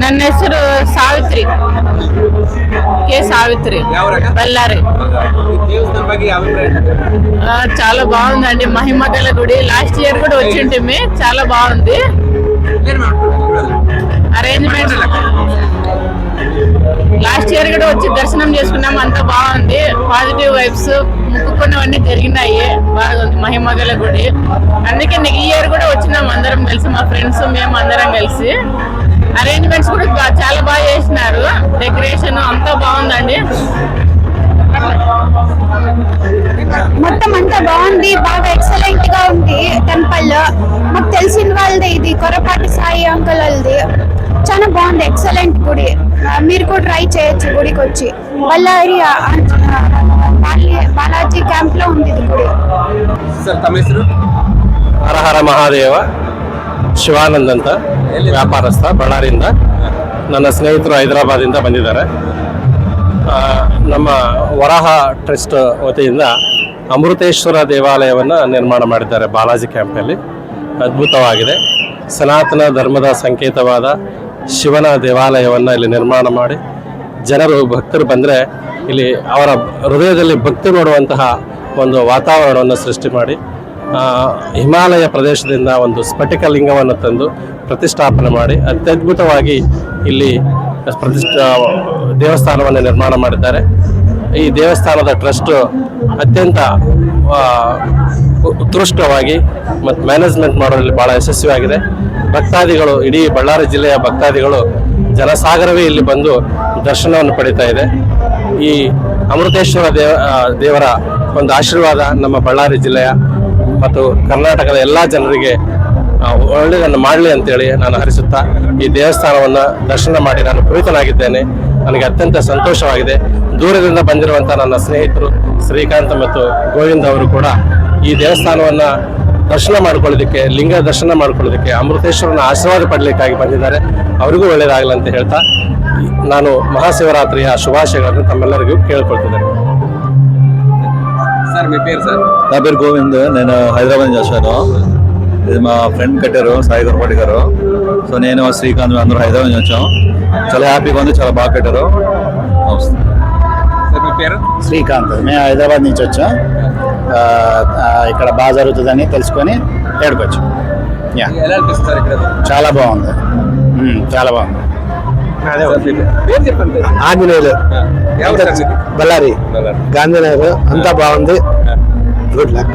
ನನ್ನ ಹೆಸರು ಸಾವಿತ್ರಿ, ಕೆ సావిత్రి, బళ్ళారి. చాలా బాగుందండి, మహిమగల గుడి. లాస్ట్ ఇయర్ కూడా వచ్చింటిమి, చాలా బాగుంది. అరేంజ్మెంట్ లాస్ట్ ఇయర్ కూడా వచ్చి దర్శనం చేసుకున్నాం, అంతా బాగుంది. పాజిటివ్ వైబ్స్, ముక్కుకున్నవన్నీ జరిగినాయి. బాగుంది మహిమగల గుడి. అందుకే ఈ ఇయర్ కూడా వచ్చినాం అందరం కలిసి, మా ఫ్రెండ్స్ మేము అందరం కలిసి. అరేంజ్మెంట్స్ కూడా చాలా బాగా చేసినారు, డెకరేషన్ అంతా బాగుందండి. మొత్తం అంతా బాగుంది, బాగా ఎక్సలెంట్ గా ఉంది. టెంపుల్ మాకు తెలిసిన వాళ్ళది, ఇది కొరపాటి సాయి అంకుల్ వాళ్ళది. చాలా బాగుంది, ఎక్సలెంట్ గుడి. మీరు కూడా ట్రై చేయొచ్చు గుడికి వచ్చి. బళ్ళారి బాలాజీ క్యాంప్ లో ఉంది ఇది గుడి. ಹರ ಹರ ಮಹಾದೇವ. ಶಿವಾನಂದ್ ಅಂತ, ವ್ಯಾಪಾರಸ್ಥ, ಬಳ್ಳಾರಿಯಿಂದ. ನನ್ನ ಸ್ನೇಹಿತರು ಹೈದರಾಬಾದಿಂದ ಬಂದಿದ್ದಾರೆ. ನಮ್ಮ ವರಾಹ ಟ್ರಸ್ಟ್ ವತಿಯಿಂದ ಅಮೃತೇಶ್ವರ ದೇವಾಲಯವನ್ನು ನಿರ್ಮಾಣ ಮಾಡಿದ್ದಾರೆ ಬಾಲಾಜಿ ಕ್ಯಾಂಪಲ್ಲಿ. ಅದ್ಭುತವಾಗಿದೆ. ಸನಾತನ ಧರ್ಮದ ಸಂಕೇತವಾದ ಶಿವನ ದೇವಾಲಯವನ್ನು ಇಲ್ಲಿ ನಿರ್ಮಾಣ ಮಾಡಿ ಜನರು ಭಕ್ತರು ಬಂದರೆ ಇಲ್ಲಿ ಅವರ ಹೃದಯದಲ್ಲಿ ಭಕ್ತಿ ನೋಡುವಂತಹ ಒಂದು ವಾತಾವರಣವನ್ನು ಸೃಷ್ಟಿ ಮಾಡಿ ಹಿಮಾಲಯ ಪ್ರದೇಶದಿಂದ ಒಂದು ಸ್ಫಟಿಕ ಲಿಂಗವನ್ನು ತಂದು ಪ್ರತಿಷ್ಠಾಪನೆ ಮಾಡಿ ಅತ್ಯದ್ಭುತವಾಗಿ ಇಲ್ಲಿ ದೇವಸ್ಥಾನವನ್ನು ನಿರ್ಮಾಣ ಮಾಡಿದ್ದಾರೆ. ಈ ದೇವಸ್ಥಾನದ ಟ್ರಸ್ಟ್ ಅತ್ಯಂತ ಉತ್ಕೃಷ್ಟವಾಗಿ ಮತ್ತು ಮ್ಯಾನೇಜ್ಮೆಂಟ್ ಮಾಡೋದ್ರಲ್ಲಿ ಭಾಳ ಯಶಸ್ವಿಯಾಗಿದೆ. ಭಕ್ತಾದಿಗಳು, ಇಡೀ ಬಳ್ಳಾರಿ ಜಿಲ್ಲೆಯ ಭಕ್ತಾದಿಗಳು ಜನಸಾಗರವೇ ಇಲ್ಲಿ ಬಂದು ದರ್ಶನವನ್ನು ಪಡಿತಾ ಇದೆ. ಈ ಅಮೃತೇಶ್ವರ ದೇವರ ಒಂದು ಆಶೀರ್ವಾದ ನಮ್ಮ ಬಳ್ಳಾರಿ ಜಿಲ್ಲೆಯ ಮತ್ತು ಕರ್ನಾಟಕದ ಎಲ್ಲ ಜನರಿಗೆ ಒಳ್ಳೆಯದನ್ನು ಮಾಡಲಿ ಅಂತೇಳಿ ನಾನು ಹರಿಸುತ್ತಾ ಈ ದೇವಸ್ಥಾನವನ್ನು ದರ್ಶನ ಮಾಡಿ ನಾನು ಪುನೀತನಾಗಿದ್ದೇನೆ. ನನಗೆ ಅತ್ಯಂತ ಸಂತೋಷವಾಗಿದೆ. ದೂರದಿಂದ ಬಂದಿರುವಂಥ ನನ್ನ ಸ್ನೇಹಿತರು ಶ್ರೀಕಾಂತ್ ಮತ್ತು ಗೋವಿಂದ್ ಅವರು ಕೂಡ ಈ ದೇವಸ್ಥಾನವನ್ನು ದರ್ಶನ ಮಾಡ್ಕೊಳ್ಳೋದಕ್ಕೆ, ಲಿಂಗ ದರ್ಶನ ಮಾಡ್ಕೊಳ್ಳೋದಕ್ಕೆ, ಅಮೃತೇಶ್ವರನ ಆಶೀರ್ವಾದ ಪಡಲಿಕ್ಕಾಗಿ ಬಂದಿದ್ದಾರೆ. ಅವರಿಗೂ ಒಳ್ಳೆಯದಾಗಲಿ ಅಂತ ಹೇಳ್ತಾ ನಾನು మహాశివరాత్రిಯ శుభాశయాలను తమ్మెల్లరిಗೂ కేಳ್ಕೊಳ್ತಿದ್ದೇನೆ. సార్ మీ పేరు? సార్ నా పేరు గోవింద్. నేను హైదరాబాద్ నుంచి వచ్చాను. ఇది మా ఫ్రెండ్ కట్టారు, సాయి గురపాటి గారు. సో నేను శ్రీకాంత్ అందరూ హైదరాబాద్ నుంచి వచ్చాం. చాలా హ్యాపీగా ఉంది, చాలా బాగా కట్టారు. సార్ మీ పేరు? శ్రీకాంత్. మేము హైదరాబాద్ నుంచి వచ్చాం. ఇక్కడ బాగా జరుగుతుందని తెలుసుకొని ఇక్కడికి వచ్చాం. ఎలా అనిపిస్తారు ఇక్కడ? చాలా బాగుంది, చాలా బాగుంది. ఆంజనేయులు, బళ్ళారి, గాంధీనగర్. అంతా బాగుంది. Good luck.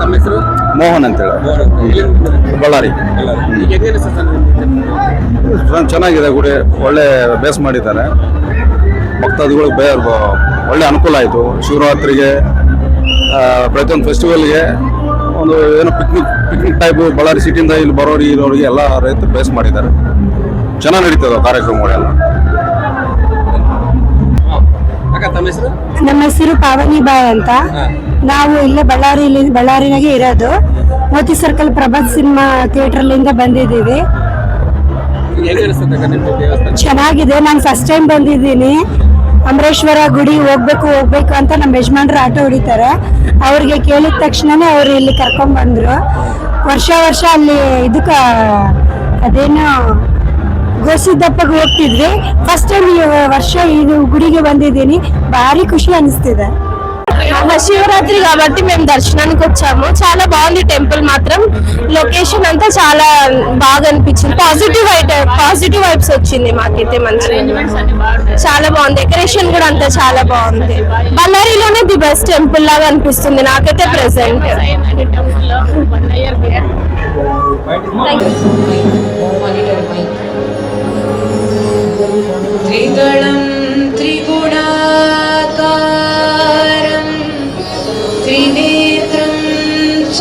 ತಮ್ಮ ಹೆಸರು? ಮೋಹನ್ ಅಂತೇಳಿ, ಬಳ್ಳಾರಿ. ಈಗ ಹೆಂಗೆ ಅನಿಸ್ತದೆ ಸರ್ ನಿಮ್ಗೆ? ಚೆನ್ನಾಗಿದೆ ಗುಡಿ, ಒಳ್ಳೆ ಬೇಸ್ ಮಾಡಿದ್ದಾರೆ. ಭಕ್ತಾದಿಗಳಿಗೆ ಒಳ್ಳೆ ಅನುಕೂಲ ಆಯಿತು. ಶಿವರಾತ್ರಿಗೆ ಪ್ರತಿಯೊಂದು ಫೆಸ್ಟಿವಲ್ಗೆ ಒಂದು ಏನು ಪಿಕ್ನಿಕ್ ಟೈಪ್ ಬಳ್ಳಾರಿ ಸಿಟಿಯಿಂದ ಇಲ್ಲಿ ಇರೋರಿಗೆ ಎಲ್ಲ ರೈತರು ಬೇಸ್ ಮಾಡಿದ್ದಾರೆ. ಚೆನ್ನಾಗಿ ನಡೀತದೆ ಕಾರ್ಯಕ್ರಮಗಳೆಲ್ಲ. ಅಕ್ಕ ತಮ್ಮ ಹೆಸರು? ನಮ್ಮ ಹೆಸರು ಪಾವನಿ ಬಾಯ್ ಅಂತ. ನಾವು ಇಲ್ಲೇ ಬಳ್ಳಾರಿನಾಗೆ ಇರೋದು. ಮೋತಿ ಸರ್ಕಲ್ ಪ್ರಭಾತ್ ಸಿನಿಮಾ ಥಿಯೇಟರ್ಲಿಂದ ಬಂದಿದ್ದೀವಿ. ಈಗ ಹೆಂಗೆ ಅನಿಸ್ತದೆ ಅಕ್ಕ ನಿಮ್ಗೆ ದೇವಸ್ಥಾನ? ಚೆನ್ನಾಗಿದೆ. ನಾನು ಫಸ್ಟ್ ಟೈಮ್ ಬಂದಿದ್ದೀನಿ. ಅಮರೇಶ್ವರ ಗುಡಿ ಹೋಗ್ಬೇಕು ಅಂತ ನಮ್ಮ ಯಜಮಾನ್ರು ಆಟೋ ಹೊಡಿತಾರೆ. ಅವ್ರಿಗೆ ಕೇಳಿದ ತಕ್ಷಣನೇ ಅವ್ರು ಇಲ್ಲಿ ಕರ್ಕೊಂಡ್ ಬಂದ್ರು. ವರ್ಷ ಅಲ್ಲಿ ಇದಕ್ಕ ಅದೇನು ಗೋಸಿದ್ದಪ್ಪಗೆ ಹೋಗ್ತಿದ್ವಿ. ಫಸ್ಟ್ ಟೈಮ್ ಈ ವರ್ಷ ಇದು గుడికి ಬಂದಿದ್ದೀನಿ. భారీ ఖుషి అనిపిస్తుంది. శివరాత్రి కాబట్టి మేము దర్శనానికి వచ్చాము. చాలా బాగుంది టెంపుల్ మాత్రం. లొకేషన్ అంతా చాలా బాగా అనిపించింది. పాజిటివ్ వైబ్స్ వచ్చింది మాకైతే. మంచిగా అరేంజ్మెంట్స్ అన్ని బాగున్నాయి. చాలా బాగుంది. డెకరేషన్ కూడా అంతా చాలా బాగుంది. బళ్ళారిలోనే ది బెస్ట్ టెంపుల్ లాగా అనిపిస్తుంది నాకైతే ప్రెసెంట్. అయిందండి టెంపుల్ లో 1 year బ్యాక్. त्रिगणं त्रिगुणाकारं त्रिनेत्रं च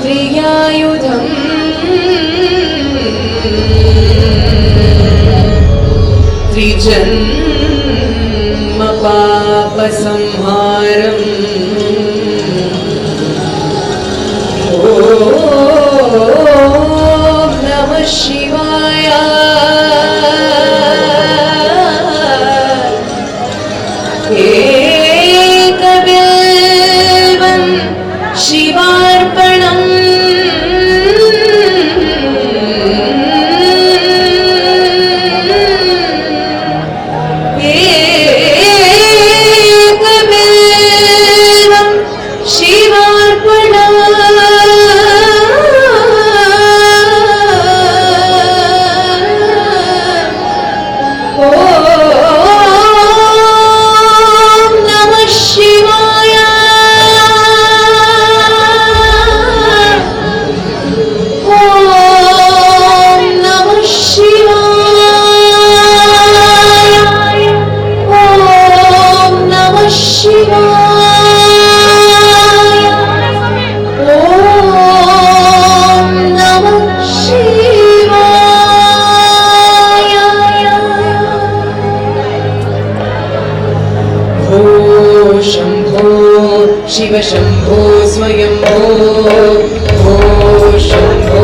त्रियायुधं त्रिजन्म पापसंहारम् ॐ नमः शिवाय एकबिल्वं शिवार्पणम् एकबिल्वं शिवार्पणम् शिव शंभो स्वयंभो ओ शंभो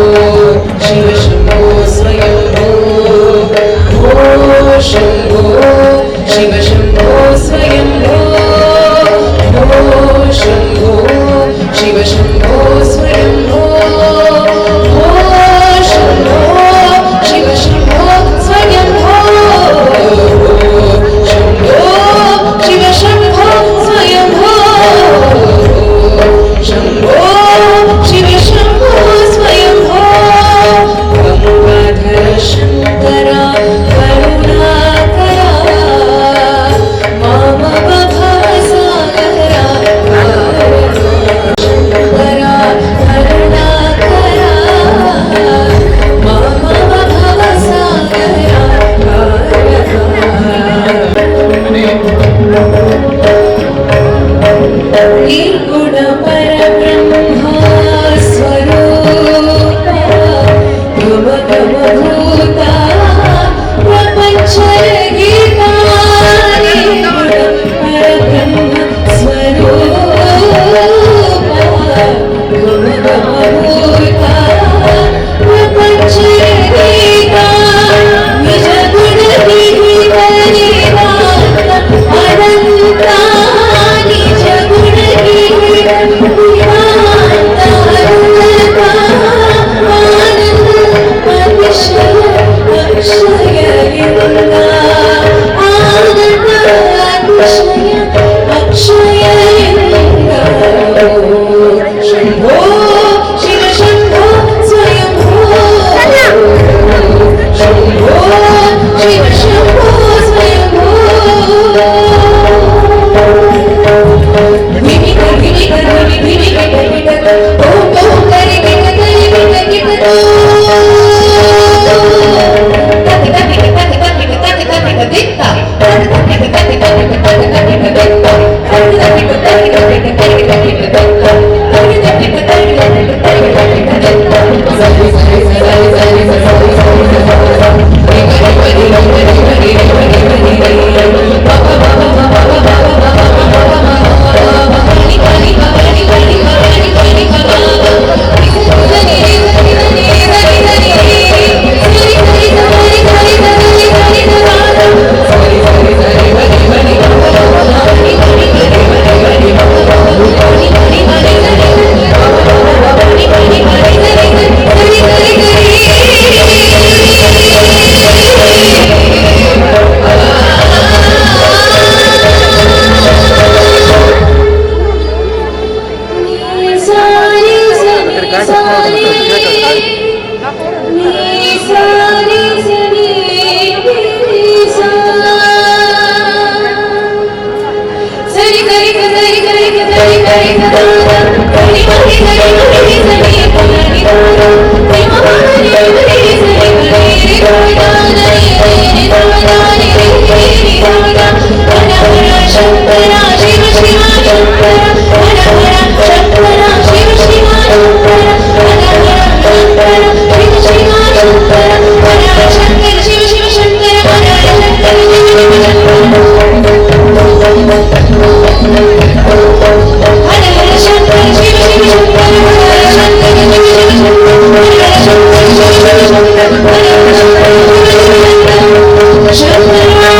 शिव शंभो स्वयंभो ओ शंभो शिव शंभो स्वयंभो ओ शंभो शिव शंभो स्वयंभो ओ शंभो शिव शंभो स्वयंभो शंभो शिव शंभो स्वयंभो शंभो शिव शंभो स्वयंभो गंगाधर शंकरा करुणाकरा Shambhala